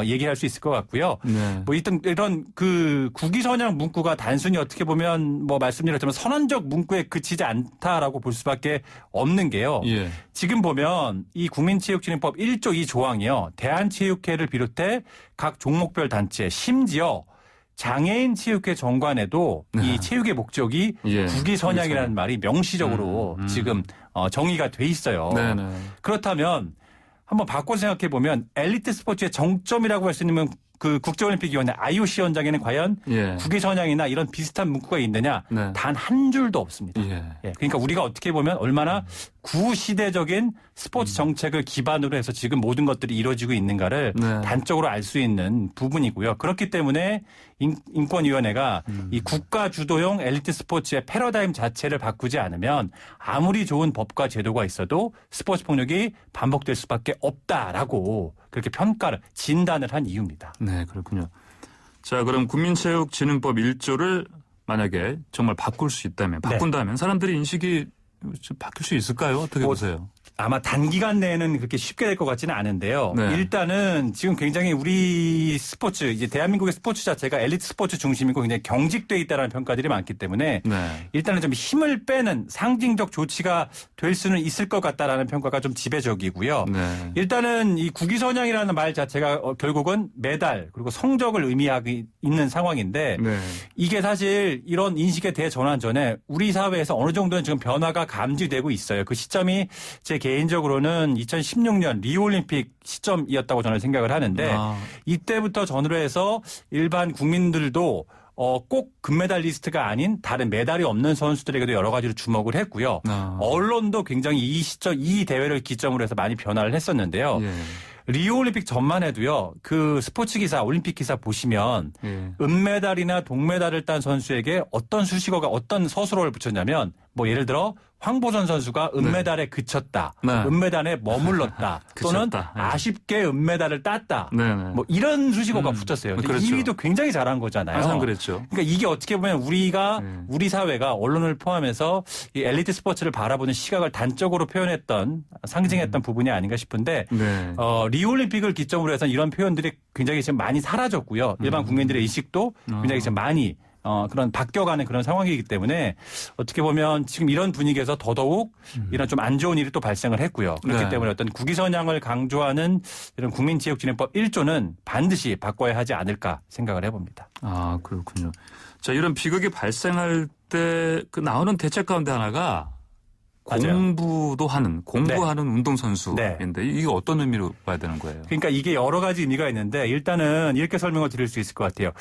얘기할 수 있을 것 같고요. 뭐 일단 이런 그 국위선양 문구가 단순히 어떻게 보면 뭐 말씀드렸지만 선언적 문구에 그치지 않다라고 볼 수밖에 없는 게요. 지금 보면 이 국민체육진흥법 1조 2조항이요. 대한체육회를 비롯해 각 종목별 단체 심지어 장애인 체육회 정관에도 이 체육의 목적이 국위선양이라는 말이 명시적으로 지금 정의가 돼 있어요. 그렇다면 한번 바꿔 생각해 보면 엘리트 스포츠의 정점이라고 할 수 있는 그 국제올림픽위원회 IOC 원장에는 과연 국위선양이나 이런 비슷한 문구가 있느냐? 단 한 줄도 없습니다. 그러니까 우리가 어떻게 보면 얼마나 구시대적인 스포츠 정책을 기반으로 해서 지금 모든 것들이 이루어지고 있는가를 단적으로 알 수 있는 부분이고요. 그렇기 때문에 인권위원회가 이 국가 주도형 엘리트 스포츠의 패러다임 자체를 바꾸지 않으면 아무리 좋은 법과 제도가 있어도 스포츠 폭력이 반복될 수밖에 없다라고 그렇게 평가를 진단을 한 이유입니다. 네, 그렇군요. 자, 그럼 국민체육진흥법 1조를 만약에 정말 바꿀 수 있다면, 바꾼다면 사람들이 인식이 좀 바뀔 수 있을까요? 어떻게 보세요? 아마 단기간 내에는 그렇게 쉽게 될 것 같지는 않은데요. 일단은 지금 굉장히 우리 스포츠, 이제 대한민국의 스포츠 자체가 엘리트 스포츠 중심이고 굉장히 경직돼 있다는 평가들이 많기 때문에 일단은 좀 힘을 빼는 상징적 조치가 될 수는 있을 것 같다라는 평가가 좀 지배적이고요. 일단은 이 국위선양이라는 말 자체가 결국은 메달 그리고 성적을 의미하고 있는 상황인데 이게 사실 이런 인식의 대전환 전에 우리 사회에서 어느 정도는 지금 변화가 감지되고 있어요. 그 시점이 제 개인적으로는 2016년 리우올림픽 시점이었다고 저는 생각을 하는데 이때부터 전후로 해서 일반 국민들도 꼭 금메달리스트가 아닌 다른 메달이 없는 선수들에게도 여러 가지로 주목을 했고요. 언론도 굉장히 이 시점, 이 대회를 기점으로 해서 많이 변화를 했었는데요. 리우올림픽 전만 해도요. 그 스포츠 기사, 올림픽 기사 보시면 은메달이나 동메달을 딴 선수에게 어떤 수식어가 어떤 서술어를 붙였냐면 뭐 예를 들어 황보선 선수가 은메달에 그쳤다. 은메달에 머물렀다. 또는 아쉽게 은메달을 땄다. 뭐 이런 수식어가 붙었어요. 그렇죠. 2위도 굉장히 잘한 거잖아요. 항상 그랬죠. 그러니까 이게 어떻게 보면 우리 사회가 언론을 포함해서 이 엘리트 스포츠를 바라보는 시각을 단적으로 표현했던 상징했던 부분이 아닌가 싶은데 리우올림픽을 기점으로 해서 이런 표현들이 굉장히 지금 많이 사라졌고요. 일반 국민들의 의식도 굉장히 지금 많이 그런 바뀌어가는 그런 상황이기 때문에 어떻게 보면 지금 이런 분위기에서 더더욱 이런 좀 안 좋은 일이 또 발생을 했고요. 그렇기 때문에 어떤 국위선양을 강조하는 이런 국민체육진흥법 1조는 반드시 바꿔야 하지 않을까 생각을 해봅니다. 아, 그렇군요. 자, 이런 비극이 발생할 때 그 나오는 대책 가운데 하나가 공부하는 운동선수인데 이게 어떤 의미로 봐야 되는 거예요? 그러니까 이게 여러 가지 의미가 있는데 일단은 이렇게 설명을 드릴 수 있을 것 같아요.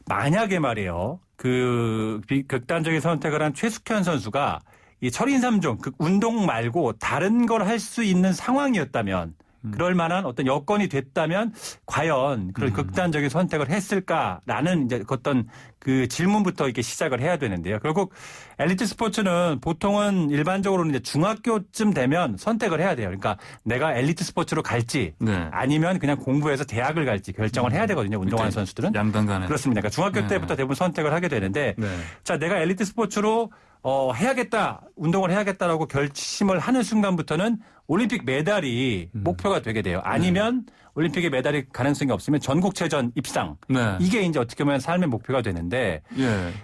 만약에 말이에요. 그 극단적인 선택을 한 최숙현 선수가 이 철인 3종 그 운동 말고 다른 걸 할 수 있는 상황이었다면 그럴 만한 어떤 여건이 됐다면 과연 그런 극단적인 선택을 했을까라는 이제 어떤 그 질문부터 이렇게 시작을 해야 되는데요. 결국 엘리트 스포츠는 보통은 일반적으로는 이제 중학교쯤 되면 선택을 해야 돼요. 그러니까 내가 엘리트 스포츠로 갈지 아니면 그냥 공부해서 대학을 갈지 결정을 해야 되거든요. 운동하는 선수들은. 양단간에. 그렇습니다. 그러니까 중학교 때부터 대부분 선택을 하게 되는데 자, 내가 엘리트 스포츠로 해야겠다, 운동을 해야겠다라고 결심을 하는 순간부터는 올림픽 메달이 목표가 되게 돼요. 아니면 올림픽에 메달이 가능성이 없으면 전국체전 입상. 이게 이제 어떻게 보면 삶의 목표가 되는데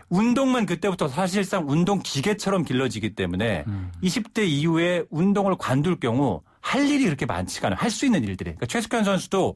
운동만 그때부터 사실상 운동 기계처럼 길러지기 때문에 20대 이후에 운동을 관둘 경우 할 일이 그렇게 많지가 않아요. 할 수 있는 일들이. 그러니까 최숙현 선수도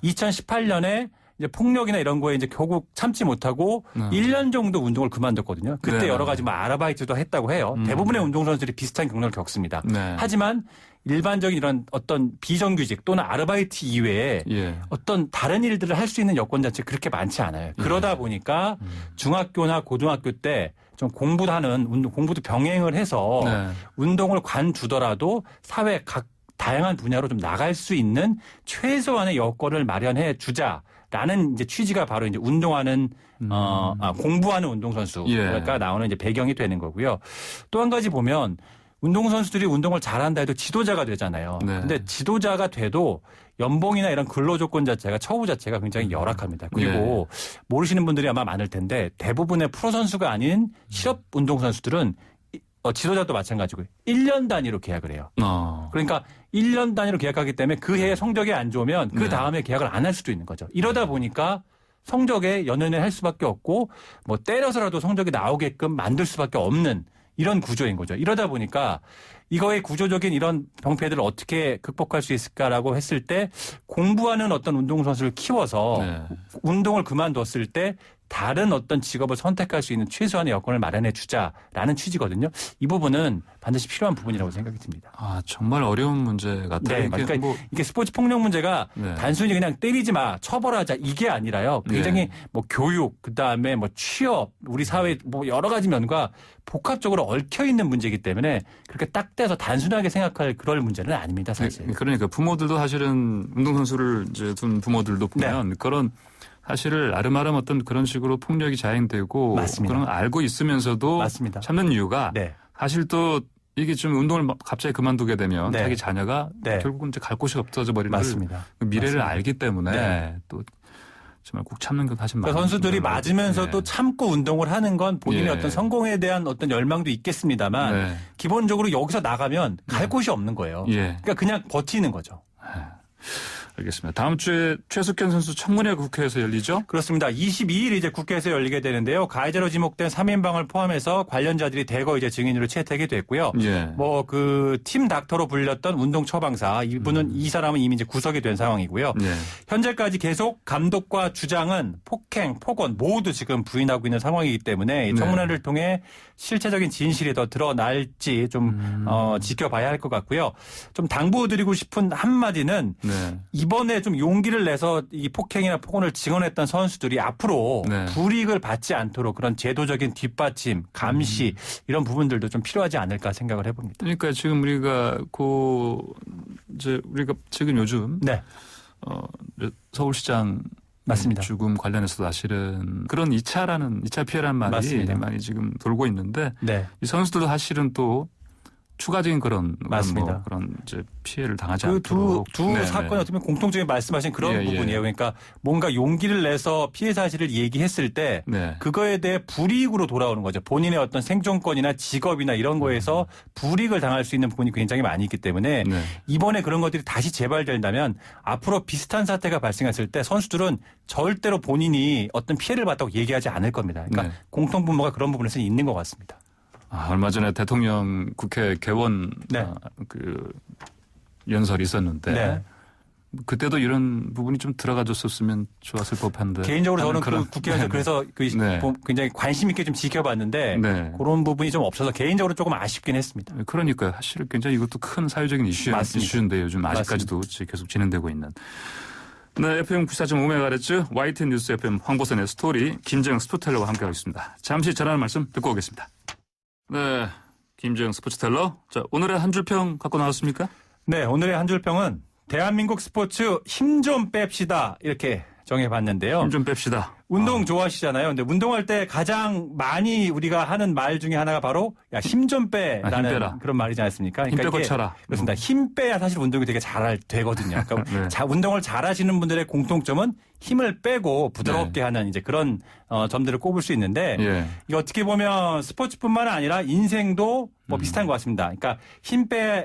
2018년에 이제 폭력이나 이런 거에 이제 결국 참지 못하고 1년 정도 운동을 그만뒀거든요. 그때 여러 가지 뭐 아르바이트도 했다고 해요. 대부분의 운동선수들이 비슷한 경로를 겪습니다. 하지만 일반적인 이런 어떤 비정규직 또는 아르바이트 이외에 어떤 다른 일들을 할 수 있는 여건 자체가 그렇게 많지 않아요. 그러다 보니까 중학교나 고등학교 때 좀 공부도 병행을 해서 네. 운동을 관두더라도 사회 각 다양한 분야로 좀 나갈 수 있는 최소한의 여건을 마련해 주자라는 이제 취지가 바로 이제 운동하는 공부하는 운동선수가 예. 나오는 이제 배경이 되는 거고요. 또 한 가지 보면 운동선수들이 운동을 잘한다 해도 지도자가 되잖아요. 네. 근데 지도자가 돼도 연봉이나 이런 근로조건 자체가 처우 자체가 굉장히 열악합니다. 그리고 모르시는 분들이 아마 많을 텐데 대부분의 프로 선수가 아닌 실업 운동선수들은 지도자도 마찬가지고 1년 단위로 계약을 해요. 그러니까 1년 단위로 계약하기 때문에 그 해에 성적이 안 좋으면 그 다음에 계약을 안 할 수도 있는 거죠. 이러다 보니까 성적에 연연해 할 수밖에 없고 뭐 때려서라도 성적이 나오게끔 만들 수밖에 없는 이런 구조인 거죠. 이러다 보니까 이거의 구조적인 이런 병폐들을 어떻게 극복할 수 있을까라고 했을 때 공부하는 어떤 운동선수를 키워서 운동을 그만뒀을 때 다른 어떤 직업을 선택할 수 있는 최소한의 여건을 마련해 주자라는 취지거든요. 이 부분은 반드시 필요한 부분이라고 생각이 듭니다. 아, 정말 어려운 문제 같아요. 네, 그러니까 이게 스포츠 폭력 문제가 단순히 그냥 때리지 마, 처벌하자 이게 아니라요. 굉장히 뭐 교육, 그다음에 뭐 취업, 우리 사회 뭐 여러 가지 면과 복합적으로 얽혀 있는 문제이기 때문에 그렇게 딱 떼서 단순하게 생각할 그럴 문제는 아닙니다, 사실. 그러니까 부모들도 사실은 운동선수를 이제 둔 부모들도 보면 그런 사실을 아름아름 어떤 그런 식으로 폭력이 자행되고 맞습니다. 그런 걸 알고 있으면서도 맞습니다. 참는 이유가 사실 또 이게 좀 운동을 갑자기 그만두게 되면 자기 자녀가 결국은 이제 갈 곳이 없어져 버리는 맞습니다. 미래를 알기 때문에 또 정말 꼭 참는 것 사실 그러니까 선수들이 맞으면서도 참고 운동을 하는 건 본인의 어떤 성공에 대한 어떤 열망도 있겠습니다만 기본적으로 여기서 나가면 갈 곳이 없는 거예요. 그러니까 그냥 버티는 거죠. 알겠습니다. 다음 주에 최숙현 선수 청문회 국회에서 열리죠? 그렇습니다. 22일 이제 국회에서 열리게 되는데요. 가해자로 지목된 3인방을 포함해서 관련자들이 대거 이제 증인으로 채택이 됐고요. 뭐 그 팀 닥터로 불렸던 운동 처방사 이분은 이 사람은 이미 이제 구속이 된 상황이고요. 현재까지 계속 감독과 주장은 폭행, 폭언 모두 지금 부인하고 있는 상황이기 때문에 청문회를 통해 실체적인 진실이 더 드러날지 좀 지켜봐야 할 것 같고요. 좀 당부드리고 싶은 한마디는 이번에 좀 용기를 내서 이 폭행이나 폭언을 증언했던 선수들이 앞으로 불이익을 받지 않도록 그런 제도적인 뒷받침, 감시 이런 부분들도 좀 필요하지 않을까 생각을 해봅니다. 그러니까 지금 우리가 우리가 지금 요즘 서울시장 맞습니다. 죽음 관련해서 사실은 그런 2차 피해라는 말이 맞습니다. 많이 지금 돌고 있는데 이 선수들도 사실은 또 추가적인 그런 이제 피해를 당하지 않도록 두 사건이 어떻게 보면 공통적인 말씀하신 그런 부분이에요. 그러니까 뭔가 용기를 내서 피해 사실을 얘기했을 때 그거에 대해 불이익으로 돌아오는 거죠. 본인의 어떤 생존권이나 직업이나 이런 거에서 불이익을 당할 수 있는 부분이 굉장히 많이 있기 때문에 이번에 그런 것들이 다시 재발된다면 앞으로 비슷한 사태가 발생했을 때 선수들은 절대로 본인이 어떤 피해를 봤다고 얘기하지 않을 겁니다. 그러니까 공통분모가 그런 부분에서 있는 것 같습니다. 얼마 전에 대통령 국회 개원 그 연설이 있었는데 그때도 이런 부분이 좀 들어가줬었으면 좋았을 법한데 개인적으로 저는 그 국회에서 그래서 굉장히 관심 있게 좀 지켜봤는데 그런 부분이 좀 없어서 개인적으로 조금 아쉽긴 했습니다. 그러니까 사실 굉장히 이것도 큰 사회적인 이슈인데 요즘 아직까지도 계속 진행되고 있는. 네, FM 94.5MHz YTN 뉴스 FM 황보선의 스토리 김재영 스포텔러와 함께하고 있습니다. 잠시 전하는 말씀 듣고 오겠습니다. 네, 김재영 스포츠텔러. 자, 오늘의 한 줄평 갖고 나왔습니까? 네, 오늘의 한 줄평은 대한민국 스포츠 힘 좀 뺍시다 이렇게 정해봤는데요. 힘 좀 뺍시다. 운동 좋아하시잖아요. 근데 운동할 때 가장 많이 우리가 하는 말 중에 하나가 바로 야, 힘 좀 빼라는 그런 말이지 않습니까? 그러니까 힘 빼고 쳐라. 그렇습니다. 힘 빼야 사실 운동이 되게 잘 되거든요. 그러니까 운동을 잘하시는 분들의 공통점은 힘을 빼고 부드럽게 하는 이제 그런 점들을 꼽을 수 있는데 이게 어떻게 보면 스포츠뿐만 아니라 인생도 뭐 비슷한 것 같습니다. 그러니까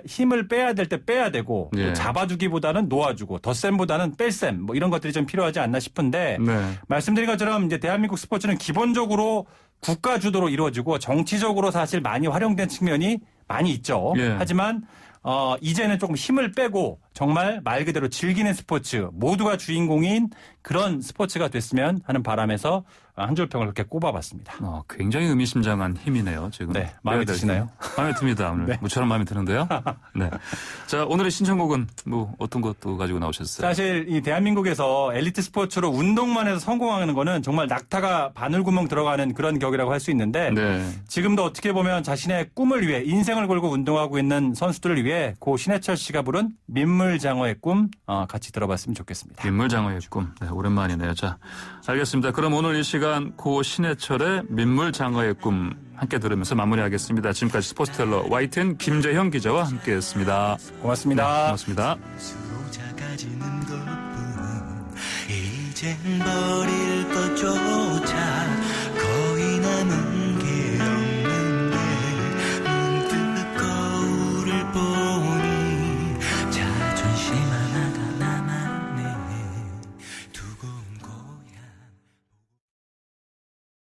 힘을 빼야 될 때 빼야 되고 또 잡아주기보다는 놓아주고 덧셈보다는 뺄셈 뭐 이런 것들이 좀 필요하지 않나 싶은데 말씀드린 것처럼 이제 대한민국 스포츠는 기본적으로 국가 주도로 이루어지고 정치적으로 사실 많이 활용된 측면이 많이 있죠. 하지만 이제는 조금 힘을 빼고 정말 말 그대로 즐기는 스포츠, 모두가 주인공인 그런 스포츠가 됐으면 하는 바람에서 한 줄 평을 그렇게 꼽아봤습니다. 굉장히 의미심장한 힘이네요. 지금. 네, 마음에 드시나요? 마음에 듭니다. 오늘 네. 무처럼 마음에 드는데요. 네. 자, 오늘의 신청곡은 뭐 어떤 것도 가지고 나오셨어요? 사실 이 대한민국에서 엘리트 스포츠로 운동만 해서 성공하는 거는 정말 낙타가 바늘구멍 들어가는 그런 격이라고 할 수 있는데 네. 지금도 어떻게 보면 자신의 꿈을 위해 인생을 걸고 운동하고 있는 선수들을 위해 고 신해철 씨가 부른 민물장어의 꿈 같이 들어봤으면 좋겠습니다. 민물장어의 꿈. 네, 오랜만이네요. 자, 알겠습니다. 그럼 오늘 이 시간 고 신해철의 민물장어의 꿈 함께 들으면서 마무리하겠습니다. 지금까지 스포츠텔러 YTN 김재형 기자와 함께했습니다. 고맙습니다. 네, 고맙습니다. 스스로 작아지는 것뿐 이젠 버릴 것 좀